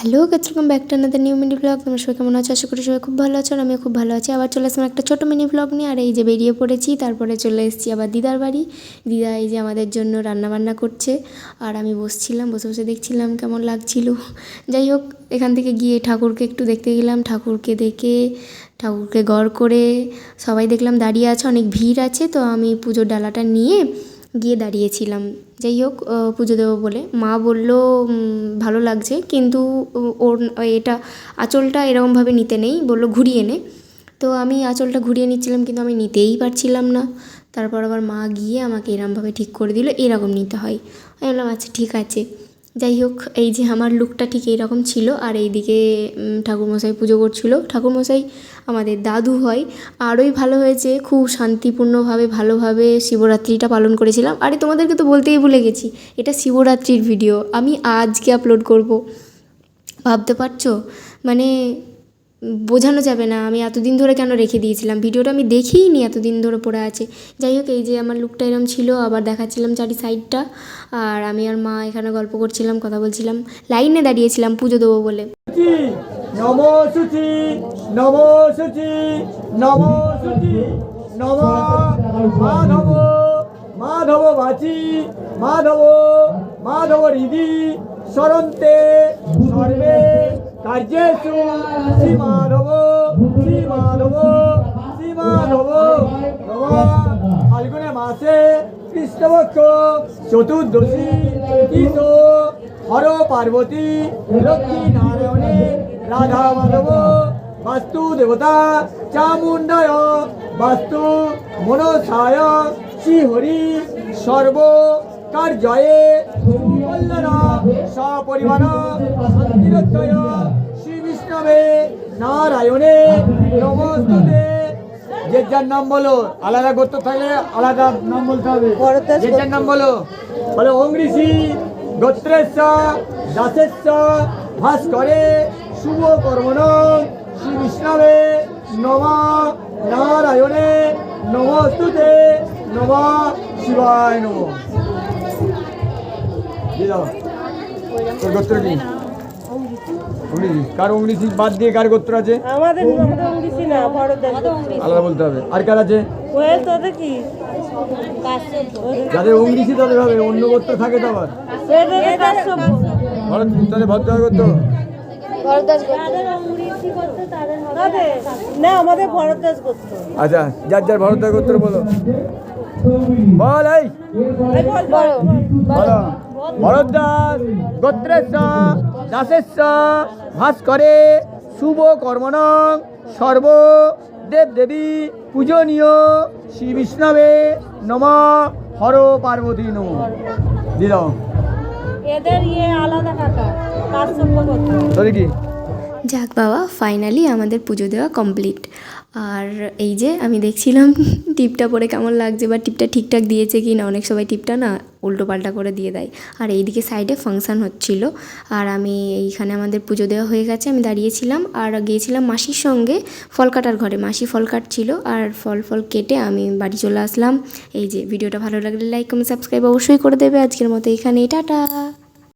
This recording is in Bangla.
Hello guys, welcome back to another new mini blog. তোমরা সবাই কেমন আছো? আশা করি সবাই খুব ভালো আছো আর আমিও খুব ভালো আছি। আবার চলে আসলাম একটা ছোটো মিনি ব্লগ নিয়ে। আর এই যে বেরিয়ে পড়েছি, তারপরে চলে এসেছি আবার দিদার বাড়ি। দিদা এই যে আমাদের জন্য রান্নাবান্না করছে আর আমি বসছিলাম, বসে বসে দেখছিলাম কেমন লাগছিল। যাই হোক, এখান থেকে গিয়ে ঠাকুরকে একটু দেখতে গেলাম। ঠাকুরকে দেখে ঠাকুরকে গড় করে সবাই দেখলাম দাঁড়িয়ে আছে, অনেক ভিড় আছে। তো আমি পুজোর ডালাটা নিয়ে গিয়ে দাঁড়িয়েছিলাম। যাই হোক, পুজো দেবো বলে মা বলল ভালো লাগছে, কিন্তু ওর এটা আঁচলটা এরকমভাবে নিতে নেই, বললো ঘুরিয়ে নে। তো আমি আঁচলটা ঘুরিয়ে নিচ্ছিলাম, কিন্তু আমি নিতেই পারছিলাম না। তারপর আবার মা গিয়ে আমাকে এরকমভাবে ঠিক করে দিল, এরকম নিতে হয়। আমি বললাম আচ্ছা ঠিক আছে। যাই হোক, এই যে আমার লুকটা ঠিক এইরকম ছিল। আর এইদিকে ঠাকুরমশাই পুজো করছিলো। ঠাকুরমশাই আমাদের দাদু হয়। আরোই ভালো হয়েছে, খুব শান্তিপূর্ণভাবে ভালোভাবে শিবরাত্রিটা পালন করেছিলাম। আরে তোমাদেরকে তো বলতেই ভুলে গেছি, এটা শিবরাত্রির ভিডিও আমি আজকে আপলোড করব। ভাবতে পারছো, মানে বোঝানো যাবে না আমি এতদিন ধরে কেন রেখে দিয়েছিলাম ভিডিওটা, আমি দেখিই নি এতদিন ধরে পড়ে আছে। যাই হোক, এই যে আমার লুকটা এরম ছিল, আবার দেখাচ্ছিলাম চারি সাইডটা। আর আমি আর মা এখানে গল্প করছিলাম, কথা বলছিলাম, লাইনে দাঁড়িয়েছিলাম পুজো দেবো বলে। নমো শুচি নমো শুচি নমো শুচি নম মাধব মাধব বাচি মাধব মাধব হৃদি স্মরন্তে সর্বে কার্যেষু শ্রী মাধব শ্রী মাধব শ্রী মাধব নম। ফাল্গুনে মাসে কৃষ্ণপক্ষ চতুর্দশী তিথো হর পার্বতী লক্ষ্মী নারায়ণে রাধা মাধব বাস্তু দেবতা চামুণ্ডায় বাস্তু মনসায় শ্রীহরি সর্ব কার্যয়ে কল্যাণ সপরিবার শান্তিরক্ষয় শ্রী বিষ্ণবে নারায়ণে নমস্তুতে। যে যার নাম বলো, আলাদা করতে থাকলে আলাদা নাম বলতে হবে। যে যার নাম বলো, বলো ওং ঋষি গোত্রেশ্ব দাসেশ্ব ভাস্করে শুভ কর্মণ শ্রী বিষ্ণবে নম নারায়ণে নমস্তুতে নম শিবায় নম। তোর গোত্র কি? কার অংরিসি বাদ দিয়ে কার গোত্র আছে? আমাদের অংরিসি না, ভরদ্বাজ আলাদা বলতে হবে। আর কার আছে? ওয়েল তোদের কি? যাদের অংরিসি তাদের হবে, অন্য গোত্র থাকে তো আবার। ভরত তাদের ভদ্র গোত্র। না, আমাদের ভরদ্বাজ গোত্র। আচ্ছা, যার যার ভরদ্বাজ গোত্র বলো। বল এই বলো। ভরদ্বাজ গোত্রেশ্ব দাসেশ্ব ভাস্করে শুভ কর্মণ সর্ব দেব দেবী পূজনীয় শ্রী বিষ্ণবে নম হর পার্বতী নম। দিল এদের আলাদা কাকা কাশ্যপ গোত্র। তোদের কি? যাক বাবা, ফাইনালি আমাদের পুজো দেওয়া কমপ্লিট। আর এই যে আমি দেখছিলাম টিপটা পরে কেমন লাগছে বা টিপটা ঠিকঠাক দিয়েছে কি না। অনেক সবাই টিপটা না উল্টো পাল্টা করে দিয়ে দেয়। আর এইদিকে সাইডে ফাংশান হচ্ছিল, আর আমি এইখানে আমাদের পুজো দেওয়া হয়ে গেছে, আমি দাঁড়িয়েছিলাম আর গিয়েছিলাম মাসির সঙ্গে ফল কাটার ঘরে। মাসি ফল কাটছিল আর ফল কেটে আমি বাড়ি চলে আসলাম। এই যে ভিডিওটা ভালো লাগলে লাইক কমেন্ট সাবস্ক্রাইব অবশ্যই করে দেবে। আজকের মতো এখানে টাটা।